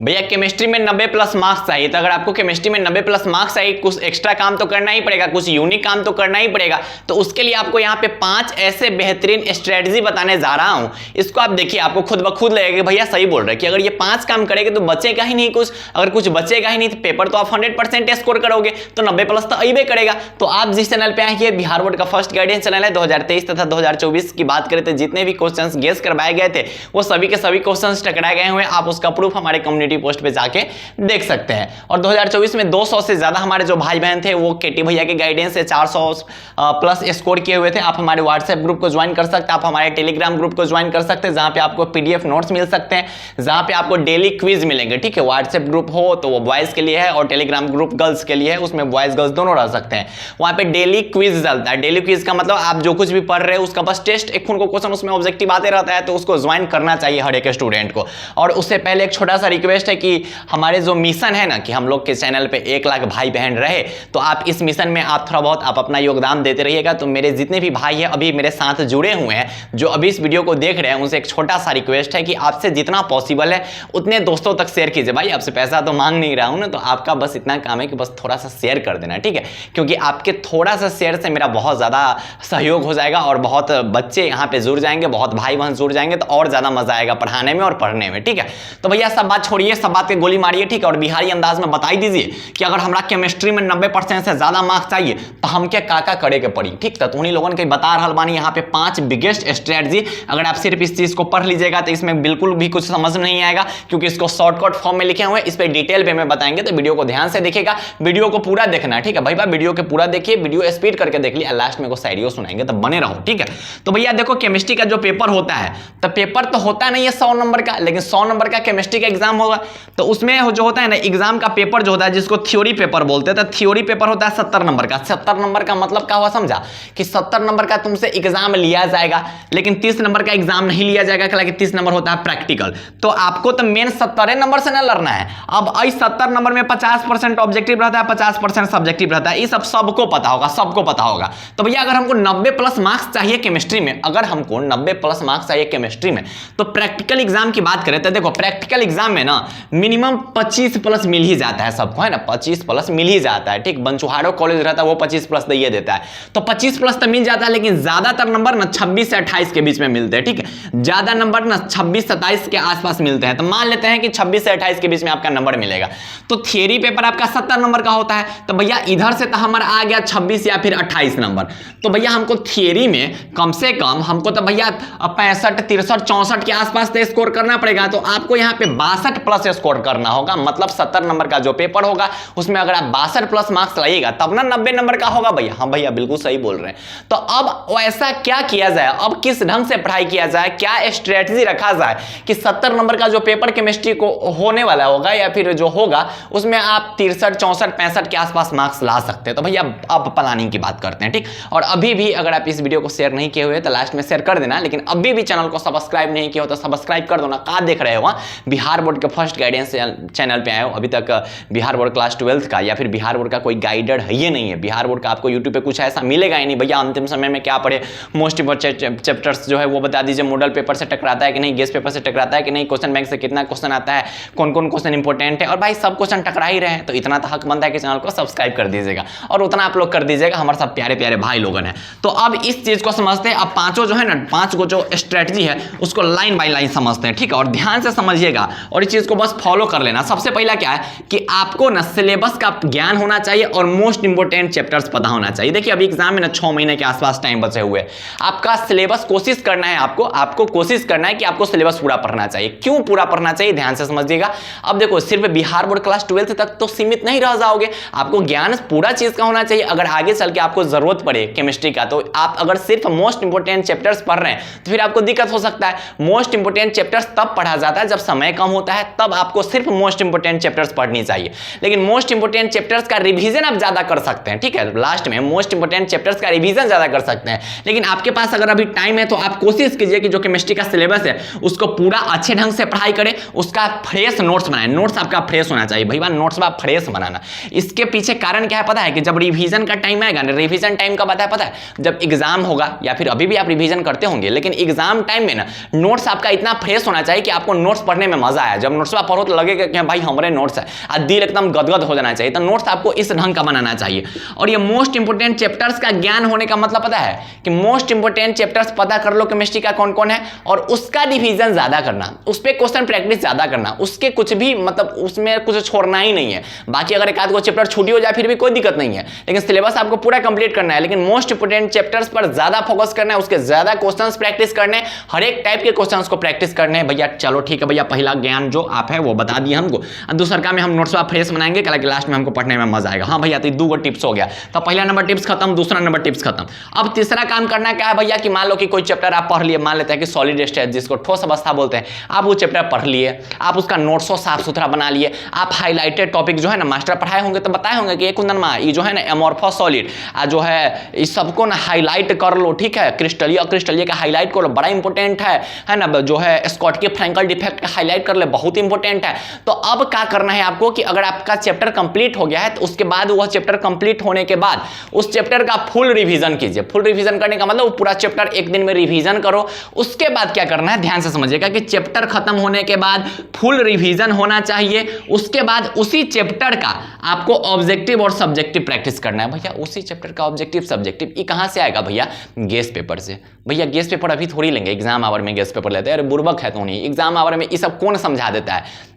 भैया केमिस्ट्री में 90 plus marks चाहिए, तो अगर आपको केमिस्ट्री में 90 प्लस मार्क्स चाहिए, कुछ एक्स्ट्रा काम तो करना ही पड़ेगा, कुछ यूनिक काम तो करना ही पड़ेगा। तो उसके लिए आपको यहाँ पे 5 ऐसे बेहतरीन स्ट्रेटजी बताने जा रहा हूँ। इसको आप देखिए, आपको खुद ब खुद लगेगा कि भैया सही बोल रहे हैं कि अगर ये 5 काम करेंगे तो बचेगा ही नहीं कुछ। अगर कुछ बचेगा ही नहीं तो पेपर तो आप 100% स्कोर करोगे, तो 90 प्लस तो अइबे करेगा। तो आप जिस चैनल पे आए, बिहार बोर्ड का फर्स्ट गाइडेंस चैनल है। 2023 तथा 2024 की बात करें तो जितने भी क्वेश्चंस गेस करवाए गए थे वो सभी के सभी क्वेश्चंस टकराए गए हुए। आप उसका प्रूफ हमारे कम्युनिटी पोस्ट पे जाके देख सकते हैं। और 2024 में 200 से ज्यादा हमारे जो भाई बहन थे वो केटी भैया के गाइडेंस से 400 प्लस स्कोर किए हुए थे। आप हमारे व्हाट्सएप ग्रुप को ज्वाइन कर सकते हैं, आप हमारे टेलीग्राम ग्रुप को ज्वाइन कर सकते हैं, जहां पे आपको पीडीएफ नोट्स मिल सकते हैं, जहां पे आपको डेली क्विज मिलेंगे। ठीक है, व्हाट्सएप ग्रुप हो तो वो बॉयज के लिए है और टेलीग्राम ग्रुप गर्ल्स के लिए है, उसमें बॉयज गर्ल्स दोनों रह सकते हैं। वहां पे डेली क्विज चलता है। डेली क्विज का मतलब आप जो कुछ भी पढ़ रहे हो उसका बस टेस्ट, एक उनको क्वेश्चन उसमें ऑब्जेक्टिव आते रहता है, तो उसको ज्वाइन करना चाहिए हर एक स्टूडेंट को। और उससे पहले एक छोटा सा रिक्वेस्ट है कि हमारे जो मिशन है ना कि हम लोग के चैनल पे 1 लाख भाई बहन रहे, तो आप इस मिशन में आप थोड़ा बहुत आप अपना योगदान देते रहिएगा। तो मेरे जितने भी भाई हैं अभी मेरे साथ जुड़े हुए हैं, जो अभी इस वीडियो को देख रहे हैं, उनसे एक छोटा सा रिक्वेस्ट है कि आपसे जितना पॉसिबल है उतने दोस्तों तक शेयर कीजिए। भाई आपसे पैसा तो मांग नहीं रहा हूं ना, तो आपका बस इतना काम है कि बस थोड़ा सा शेयर कर देना। ठीक है, क्योंकि आपके थोड़ा सा शेयर से मेरा बहुत ज्यादा सहयोग हो जाएगा और बहुत बच्चे यहाँ पे जुड़ जाएंगे, बहुत भाई बहन जुड़ जाएंगे, तो और ज्यादा मजा आएगा पढ़ाने में और पढ़ने में। ठीक है, तो भैया सब बात छोड़िए, सब बात के गोली मारिए। ठीक है, और बिहारी अंदाज में बता दीजिए कि अगर हमारा केमिस्ट्री में 90% से ज्यादा मार्क्स चाहिए तो हम क्या काका करे के पड़ी। ठीक, तो उन्हीं लोगों के बता रहा बानी यहाँ पे 5 बिगेस्ट स्ट्रेटजी। अगर आप सिर्फ इस चीज को पढ़ लीजिएगा तो इसमें बिल्कुल भी कुछ समझ नहीं आएगा, क्योंकि इसको शॉर्टकट फॉर्म में लिखे हुए हैं, इस पे डिटेल वे में बताएंगे। तो वीडियो को ध्यान से देखिएगा, वीडियो को पूरा देखना है। ठीक है भाई, वीडियो के पूरा देखिए, वीडियो स्पीड करके देख लिया, लास्ट में को शायरी सुनाएंगे, तो बने रहो। ठीक है, तो भैया देखो केमिस्ट्री का जो पेपर होता है, तो पेपर तो होता नहीं है 100 नंबर का, लेकिन 100 नंबर का केमिस्ट्री का एग्जाम होगा। तो उसमें जो होता है ना एग्जाम का पेपर जो होता है, जिसको थ्योरी पेपर बोलते हैं, तो थ्योरी पेपर होता है 70 नंबर का। 70 नंबर का मतलब क्या हुआ समझा, कि 70 नंबर का तुमसे एग्जाम लिया जाएगा, लेकिन 30 नंबर का एग्जाम नहीं लिया जाएगा, क्योंकि 30 नंबर होता है प्रैक्टिकल। तो आपको तो मेन 70 नंबर से ना लड़ना है। अब इस 70 नंबर में 50% ऑब्जेक्टिव रहता है, 50% सब्जेक्टिव रहता है। ये सब सबको पता होगा, सबको पता होगा। तो भैया अगर हमको 90 प्लस मार्क्स चाहिए केमिस्ट्री में, अगर हमको 90 प्लस मार्क्स चाहिए केमिस्ट्री में, तो प्रैक्टिकल एग्जाम की बात करें तो देखो प्रैक्टिकल एग्जाम में ना मिनिमम 25 प्लस मिल ही जाता है सबको, है ना, 25 प्लस मिल ही जाता है। ठीक, बंचुहारो कॉलेज रहता है वो 25 प्लस दे देता है, तो 25 प्लस तो मिल जाता है, लेकिन ज्यादातर नंबर ना 26 से 28 के बीच में मिलते हैं। ठीक है, ज्यादा नंबर ना 26-27 के आसपास मिलते हैं। तो मान लेते हैं कि 26 से 28 के बीच में आपका नंबर मिलेगा। तो थियरी पेपर आपका 70 नंबर का होता है, तो भैया इधर से तो हमारा आ गया 26 या फिर 28 नंबर। तो भैया हमको थियरी में कम से कम हमको तो भैया 65, 63, 64 के आसपास तो स्कोर करना पड़ेगा। तो आपको यहाँ पे 62 प्लस स्कोर करना होगा, मतलब 70 नंबर का जो पेपर होगा उसमें अगर आप 62 प्लस मार्क्स लाइएगा तब ना 90 नंबर का होगा भैया। हाँ भैया बिल्कुल सही बोल रहे हैं। तो अब ऐसा क्या किया जाए, अब किस ढंग से पढ़ाई किया जाए, क्या स्ट्रेटजी रखा जाए कि 70 नंबर का जो पेपर केमिस्ट्री को होने वाला होगा या फिर जो होगा उसमें आप 63, 64, 65 के आसपास मार्क्स ला सकते हैं। तो भैया अब प्लानिंग की बात करते हैं। ठीक, और अभी भी अगर आप इस वीडियो को शेयर नहीं किए हुए तो लास्ट में शेयर कर देना, लेकिन अभी भी चैनल को सब्सक्राइब नहीं किया हो तो सब्सक्राइब कर दो ना। कहाँ देख रहे हो, बिहार बोर्ड के फर्स्ट गाइडेंस चैनल पे आए हो, अभी तक बिहार बोर्ड क्लास 12 का या फिर बिहार बोर्ड का कोई गाइडेड है ये नहीं है। बिहार बोर्ड का आपको यूट्यूब पे कुछ ऐसा मिलेगा ही नहीं। भैया अंतिम समय में क्या पढ़े, मोस्ट इंपोर्टेंट चैप्टर्स जो है वो बता दीजिए, मॉडल पेपर से टकराता है कि नहीं, गेस्ट पेपर से टकराता है कि नहीं, क्वेश्चन बैंक से कितना क्वेश्चन आता है, कौन कौन क्वेश्चन इंपॉर्टेंट है, और भाई सब क्वेश्चन टकरा ही रहे हैं। तो इतना तो हक बनता है कि चैनल को सब्सक्राइब कर दीजिएगा, और उतना आप लोग कर दीजिएगा, हमारे सब प्यारे प्यारे भाई लोगन है। तो अब इस चीज को समझते हैं। अब पांचों जो है ना, 5 को जो स्ट्रेटजी है उसको लाइन बाय लाइन समझते हैं। ठीक है, और ध्यान से समझिएगा और इस चीज को बस फॉलो कर लेना। सबसे पहला क्या है कि आपको ना सिलेबस का ज्ञान होना चाहिए और मोस्ट इंपोर्टेंट चैप्टर्स पता होना चाहिए। देखिए अभी एग्जाम में ना 6 महीने के आसपास टाइम बचे हुए, आपका सिलेबस कोशिश करना है, आपको कोशिश करना है कि आपको सिलेबस पूरा पढ़ना चाहिए। क्यों पूरा पढ़ना चाहिए, ध्यान से समझिएगा। अब देखो सिर्फ बिहार बोर्ड क्लास 12 तक तो सीमित नहीं रह जाओगे, आपको ज्ञान पूरा चीज का होना चाहिए। अगर आगे चल के आपको जरूरत पड़े केमिस्ट्री का, तो आप अगर सिर्फ मोस्ट इंपोर्टेंट चैप्टर्स पढ़ रहे हैं तो फिर आपको दिक्कत हो सकता है। मोस्ट इंपोर्टेंट चैप्टर्स तब पढ़ा जाता है जब समय कम होता है, तब आपको सिर्फ मोस्ट इंपोर्टेंट चैप्टर्स पढ़नी चाहिए। लेकिन मोस्ट इंपोर्टेंट चैप्टर्स का रिवीजन आप ज्यादा कर सकते हैं। ठीक है, लास्ट में मोस्ट इंपोर्टेंट चैप्टर्स का रिवीजन ज्यादा कर सकते हैं। लेकिन आपके पास अगर अभी टाइम है तो आप कोशिश कीजिए कि जो केमिस्ट्री का सिलेबस है उसको पूरा अच्छे ढंग से पढ़ाई करें, उसका फ्रेश नोट्स बनाएं। नोट्स आपका फ्रेश होना चाहिए भैया, नोट्स आप फ्रेश बनाना। इसके पीछे कारण क्या है पता है, कि जब रिवीजन का टाइम आएगा ना, रिवीजन टाइम कब आता है पता है, जब एग्जाम होगा, या फिर अभी भी आप रिवीजन करते होंगे, लेकिन एग्जाम टाइम में ना नोट्स आपका इतना फ्रेश होना चाहिए कि आपको नोट्स पढ़ने में मजा आया। जब नोट्स नोट्सवा पढ़ो तो लगेगा कि भाई हमारे नोट्स है, और दिल एकदम गदगद हो जाना चाहिए। तो नोट्स आपको इस ढंग का बनाना चाहिए। और ये मोस्ट इंपोर्टेंट चैप्टर्स का ज्ञान होने का मतलब पता है कि मोस्ट इंपोर्टेंट चैप्टर्स पता कर लो केमिस्ट्री का कौन कौन है, और उसका डिवीजन ज्यादा करना, उस पर क्वेश्चन प्रैक्टिस ज्यादा करना, उसके कुछ भी मतलब उसमें कुछ छोड़ना ही नहीं है। बाकी अगर एक आध को चैप्टर छूटी हो जाए फिर भी कोई दिक्कत नहीं है, लेकिन सिलेबस आपको पूरा कंप्लीट करना है। लेकिन मोस्ट इंपोर्टेंट चैप्टर्स पर ज्यादा फोकस करना है, उसके ज्यादा क्वेश्चंस प्रैक्टिस करने, हर एक टाइप के क्वेश्चंस को प्रैक्टिस करने हैं भैया। चलो ठीक है भैया, पहला ज्ञान जो आप है वो बता दिए हमको, दूसरा का में हम नोट्स फ्रेश बनाएंगे, कल लास्ट में हमको पढ़ने में मजा आएगा। हाँ भैया, तो 2 टिप्स हो गया। तो पहला नंबर टिप्स खत्म, दूसरा नंबर टिप्स खत्म। अब तीसरा काम करना क्या है भैया कि मान लो कि कोई चैप्टर आप पढ़ लिए, मान लेते हैं कि सॉलिड स्टेट जिसको ठोस अवस्था बोलते हैं, आप वो चैप्टर पढ़ लिए, आप उसका नोट्सो साफ सुथरा बना लिए, आप हाईलाइटेड टॉपिक जो है ना मास्टर पढ़ाए होंगे तो बताए होंगे कि ये कुंदन मा ये जो है ना एमोर्फस सॉलिड जो है इस सबको ना हाईलाइट कर लो, ठीक है, क्रिस्टलीय का हाईलाइट कर लो, बड़ा इंपॉर्टेंट है ना, जो है स्कॉटकी फ्रैंकल डिफेक्ट का हाईलाइट कर ले, बहुत इंपॉर्टेंट है। तो अब क्या करना है आपको कि अगर आपका चैप्टर कंप्लीट हो गया है तो उसके बाद वह चैप्टर कंप्लीट होने के बाद उस चैप्टर का फुल रिवीजन कीजिए। फुल रिवीजन करने का मतलब पूरा चैप्टर एक दिन में रिवीजन करो। उसके बाद क्या करना है, ध्यान से समझिएगा कि चैप्टर खत्म होने के बाद फुल रिवीजन होना चाहिए। उसके बाद उसी चैप्टर का आपको ऑब्जेक्टिव और सब्जेक्टिव प्रैक्टिस करना है। भैया उसी चैप्टर का ऑब्जेक्टिव सब्जेक्टिव ये कहां से आएगा भैया, गेस पेपर से। भैया गेस पेपर अभी थोड़ी लेंगे, एग्जाम आवर में गेस पेपर लेते हैं। अरे बुर्बक है तो नहीं, एग्जाम आवर में ये सब कौन समझा देता है।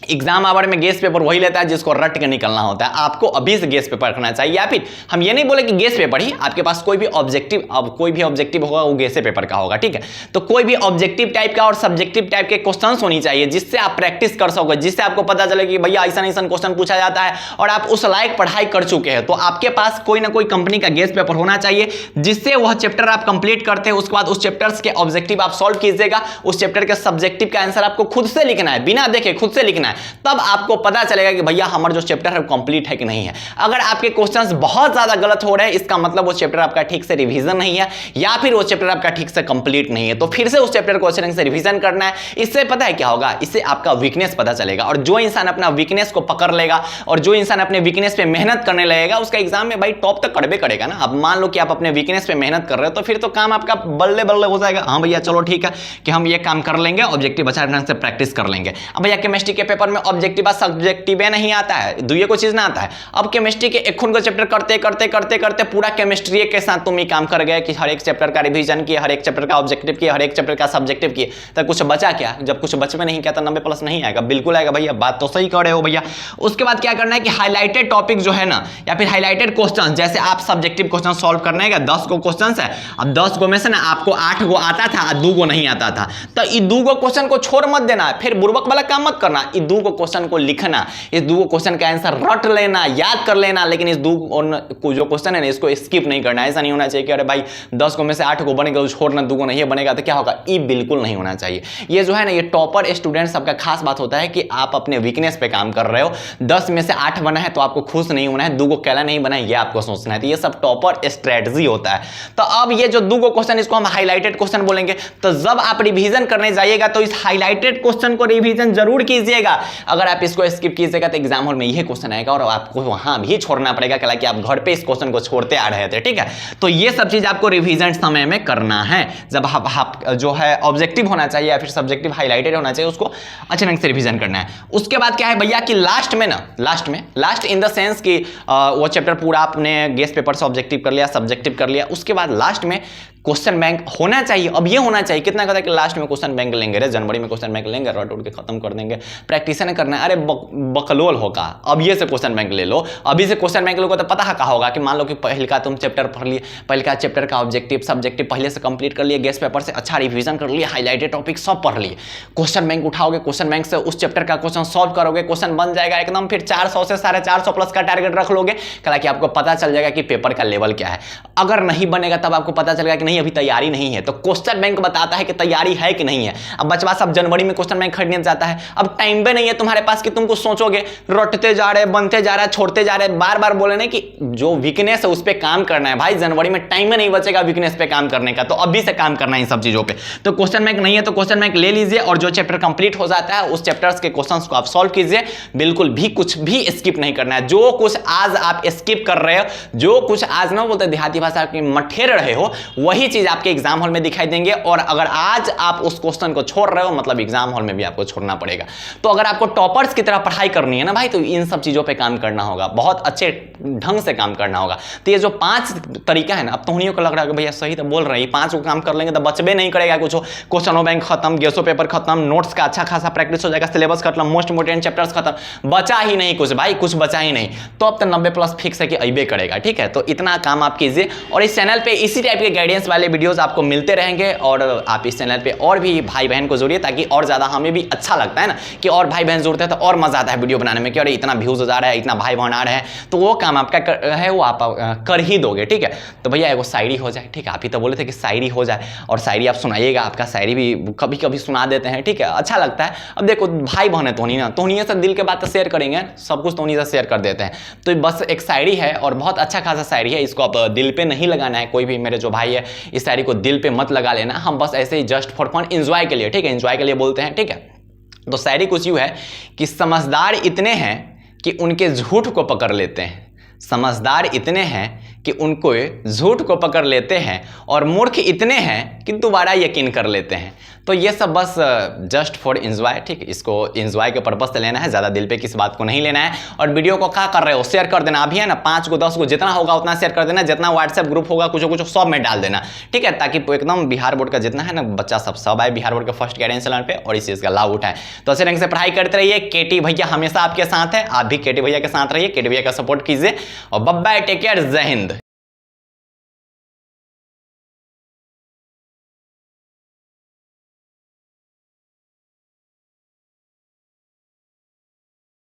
एग्जाम आवर में गेस पेपर वही लेता है जिसको रट के निकलना होता है। आपको अभी से गेस पेपर रखना चाहिए, या फिर हम ये नहीं बोले कि गेस पेपर ही, आपके पास कोई भी ऑब्जेक्टिव, अब कोई भी ऑब्जेक्टिव होगा वो गेस पेपर का होगा, ठीक है। तो कोई भी ऑब्जेक्टिव टाइप का और सब्जेक्टिव टाइप के क्वेश्चंस होनी चाहिए जिससे आप प्रैक्टिस कर सकोगे, जिससे आपको पता चले कि भैया ऐसा क्वेश्चन पूछा जाता है और आप उस लायक पढ़ाई कर चुके हैं। तो आपके पास कोई ना कोई कंपनी का गेस पेपर होना चाहिए जिससे वह चैप्टर आप कंप्लीट करते हैं, उसके बाद उस चैप्टर्स के ऑब्जेक्टिव आप सॉल्व कीजिएगा, उस चैप्टर के सब्जेक्टिव का आंसर आपको खुद से लिखना है, बिना देखे खुद से लिखना है। तब आपको पता चलेगा कि भैया हमारा जो चैप्टर है कंप्लीट है कि नहीं है। अगर आपके क्वेश्चंस बहुत ज्यादा गलत हो रहे हैं, इसका मतलब वो चैप्टर आपका ठीक से रिवीजन नहीं है, या फिर वो चैप्टर आपका ठीक से कंप्लीट नहीं है। तो फिर से उस चैप्टर को अच्छे ढंग से रिवीजन करना है। इससे पता है क्या होगा, इससे आपका वीकनेस पता चलेगा, और जो इंसान अपना वीकनेस को पकड़ लेगा और जो इंसान अपने वीकनेस पे मेहनत करने लगेगा उसका एग्जाम में भाई टॉप तक करबे करेगा ना। अब मान लो कि आप अपने वीकनेस पे मेहनत कर रहे हो तो फिर तो काम आपका बल्ले बल्ले हो जाएगा। हाँ भैया चलो ठीक है कि हम ये काम कर लेंगे, ऑब्जेक्टिव अच्छा ढंग से प्रैक्टिस कर लेंगे। अब भैया केमिस्ट्री के पेपर में ऑब्जेक्टिव सब्जेक्टिव नहीं आता है, दुइये को चीज ना आता है। अब केमिस्ट्री के एक को चैप्टर करते करते करते करते पूरा केमिस्ट्री के साथ तुम ये काम कर गए कि हर एक चैप्टर का रिवीजन किए, हर एक चैप्टर का ऑब्जेक्टिव किए, हर एक चैप्टर का सब्जेक्टिव किए, तो कुछ बचा क्या? जब कुछ बच में नहीं किया तो 90+ नहीं आएगा। बिल्कुल आएगा भैया, बात तो सही कर रहे हो भैया। उसके बाद क्या करना है कि हाईलाइटेड टॉपिक जो है ना, या फिर हाईलाइटेड क्वेश्चन, जैसे आप सब्जेक्टिव क्वेश्चन सॉल्व करने का 10 को क्वेश्चन है, अब 10 को में से ना आपको 8 को आता था, 2 को नहीं आता था, तो ये 2 को क्वेश्चन को छोड़ मत देना, फिर बुर्बक वाला काम मत करना। ये 2 को क्वेश्चन को लिखना, इस 2 क्वेश्चन का आंसर रट लेना, याद कर लेना, लेकिन इस 2 जो क्वेश्चन है ना इसको स्किप नहीं करना। ऐसा नहीं होना चाहिए कि अरे भाई 10 को में से 8 को बनेगा तो छोड़ना, 2 को नहीं बनेगा तो क्या होगा, ये बिल्कुल नहीं होना चाहिए। ये जो है ना, ये टॉपर स्टूडेंट सबका खास बात होता है कि आप अपने वीकनेस पे काम कर रहे हो। 10 में से 8 बना है तो आपको खुश नहीं होना है, 2 को कैला नहीं बना है ये आपको सोचना है। तो ये सब टॉपर स्ट्रेटजी होता है। तो अब ये जो 2 को क्वेश्चन इसको हम हाईलाइटेड क्वेश्चन बोलेंगे। तो जब आप रिवीजन करने जाइएगा तो इस हाईलाइटेड क्वेश्चन को रिवीजन जरूर कीजिएगा। अगर आप इसको स्किप कीजिएगा तो एग्जाम हॉल में यही क्वेश्चन आएगा और आपको वहां भी छोड़ना पड़ेगा, कि आप घर पे इस क्वेश्चन को छोड़ते आ रहे थे, ठीक है। तो ये सब चीज आपको रिवीजन समय में करना है। जब आप जो है ऑब्जेक्टिव होना चाहिए या फिर सब्जेक्टिव हाईलाइटेड होना चाहिए, उसको अच्छे ढंग से रिवीजन करना है। उसके बाद क्या है भैया कि लास्ट इन द सेंस कि वो चैप्टर पूरा आपने गेस पेपर से ऑब्जेक्टिव कर लिया, सब्जेक्टिव कर लिया, उसके बाद लास्ट में क्वेश्चन बैंक होना चाहिए। अब ये होना चाहिए कितना कहता है कि लास्ट में क्वेश्चन बैंक लेंगे रे, जनवरी में क्वेश्चन बैंक लेंगे, रट उठ के खत्म कर देंगे, प्रैक्टिस नहीं करना है। अरे बकलोल होगा, अब ये से क्वेश्चन बैंक ले लो, अभी से क्वेश्चन बैंक लोगे तो पता है क्या होगा कि मान लो कि पहले का तुम चैप्टर पढ़ लिए, पहले का चैप्टर का ऑब्जेक्टिव सब्जेक्टिव पहले से कंप्लीट कर लिए, गेस पेपर से अच्छा रिवीजन कर लिए, हाईलाइटेड टॉपिक सब पढ़ लिए, क्वेश्चन बैंक उठाओगे, क्वेश्चन बैंक से उस चैप्टर का क्वेश्चन सॉल्व करोगे, क्वेश्चन बन जाएगा एकदम, फिर 400 से 450 प्लस का टारगेट रख लोगे, कि आपको पता चल जाएगा कि पेपर का लेवल क्या है। अगर नहीं बनेगा तब आपको पता चलेगा कि नहीं अभी तैयारी नहीं है, तो क्वेश्चन बैंक बताता है कि तैयारी है कि नहीं है। अब बचवा सब जनवरी में क्वेश्चन बैंक खरीदने जाता है, अब टाइम भी नहीं है तुम्हारे पास कि तुमको सोचोगे, रटते जा रहे, बनते जा रहे, छोड़ते जा रहे, बार बार बोले नहीं कि जो वीकनेस है उस पर काम करना है। भाई जनवरी में टाइम में नहीं बचेगा वीकनेस पे काम करने का, तो अभी से काम करना है इन सब चीजों पे। तो क्वेश्चन बैंक नहीं है तो क्वेश्चन बैंक ले लीजिए, और जो चैप्टर कंप्लीट हो जाता है उस चैप्टर्स के क्वेश्चंस को आप सॉल्व कीजिए। बिल्कुल भी कुछ भी स्किप नहीं करना है। जो कुछ आज आप स्किप कर रहे हो, जो कुछ आज ना बोलते देहाती भाषा की मठेर रहे हो, वही वही चीज आपके एग्जाम हॉल में दिखाई देंगे। और अगर आज आप उस क्वेश्चन को छोड़ रहे हो मतलब एग्जाम हॉल में भी आपको छोड़ना पड़ेगा। तो अगर आपको टॉपर्स की तरह पढ़ाई करनी है ना भाई, तो इन सब चीजों पे काम करना होगा, बहुत अच्छे ढंग से काम करना होगा। तो ये जो 5 तरीका है ना, अब तोहनियों को लग रहा है कि भैया सही तो बोल रहे हैं, 5 को काम कर लेंगे तो बचबे नहीं करेगा कुछ, क्वेश्चन बैंक खत्म, गेसो पेपर खत्म, नोट्स का अच्छा खासा प्रैक्टिस हो जाएगा, सिलेबस खत्म, मोस्ट इंपोर्टेंट चैप्टर्स खत्म, बचा ही नहीं कुछ भाई, कुछ बचा ही नहीं। तो अब तो 90+ फिक्स है कि अइबे करेगा। ठीक है, तो इतना काम आप कीजिए और इस चैनल पे इसी टाइप के गाइडेंस वाले वीडियोस आपको मिलते रहेंगे। और आप इस चैनल पे और भी भाई बहन को जोड़िए, ताकि और ज्यादा हमें भी अच्छा लगता है ना कि और भाई बहन जोड़ते हैं तो और मजा आता है वीडियो बनाने में कि अरे इतना व्यूज हो जा रहा है, इतना भाई बहन आ रहे हैं। तो वो काम आपका है वो आप कर ही दोगे। ठीक है, तो भैया एगो शायरी हो जाए। ठीक है, आप ही तो बोले थे कि शायरी हो जाए, और शायरी आप सुनाइएगा, आपका शायरी भी कभी कभी सुना देते हैं। ठीक है, अच्छा लगता है। अब देखो भाई बहन है तोहनी ना, तोहनी से दिल के बात शेयर करेंगे, सब कुछ तोहनी से शेयर कर देते हैं। तो बस एक शायरी है और बहुत अच्छा खासा शायरी है, इसको आप दिल पे नहीं लगाना है। कोई भी मेरे जो भाई है इस शायरी को दिल पे मत लगा लेना, हम बस ऐसे ही जस्ट फॉर फन एंजॉय के लिए, ठीक है, एंजॉय के लिए बोलते हैं। ठीक है, तो शायरी कुछ यूं है कि समझदार इतने हैं कि उनके झूठ को पकड़ लेते हैं, समझदार इतने हैं कि उनको झूठ को पकड़ लेते हैं, और मूर्ख इतने हैं कि दोबारा यकीन कर लेते हैं। तो ये सब बस जस्ट फॉर एंजॉय। ठीक, इसको एंजॉय के पर्पस से लेना है, ज़्यादा दिल पे किसी बात को नहीं लेना है। और वीडियो को क्या कर रहे हो, शेयर कर देना। अभी है ना 5 को 10 को जितना होगा उतना शेयर कर देना, जितना व्हाट्सएप ग्रुप होगा कुछ सब में डाल देना। ठीक है, ताकि एकदम बिहार बोर्ड का जितना है ना बच्चा सब आए बिहार बोर्ड के फर्स्ट गाइडेंस चैनल पे और इस चीज़ का लाभ उठाएं। तो अच्छे ढंग से पढ़ाई करते रहिए। केटी भैया हमेशा आपके साथ है, आप भी केटी भैया के साथ रहिए, केटी भैया का सपोर्ट कीजिए। और बाय बाय, टेक केयर, जय हिंद।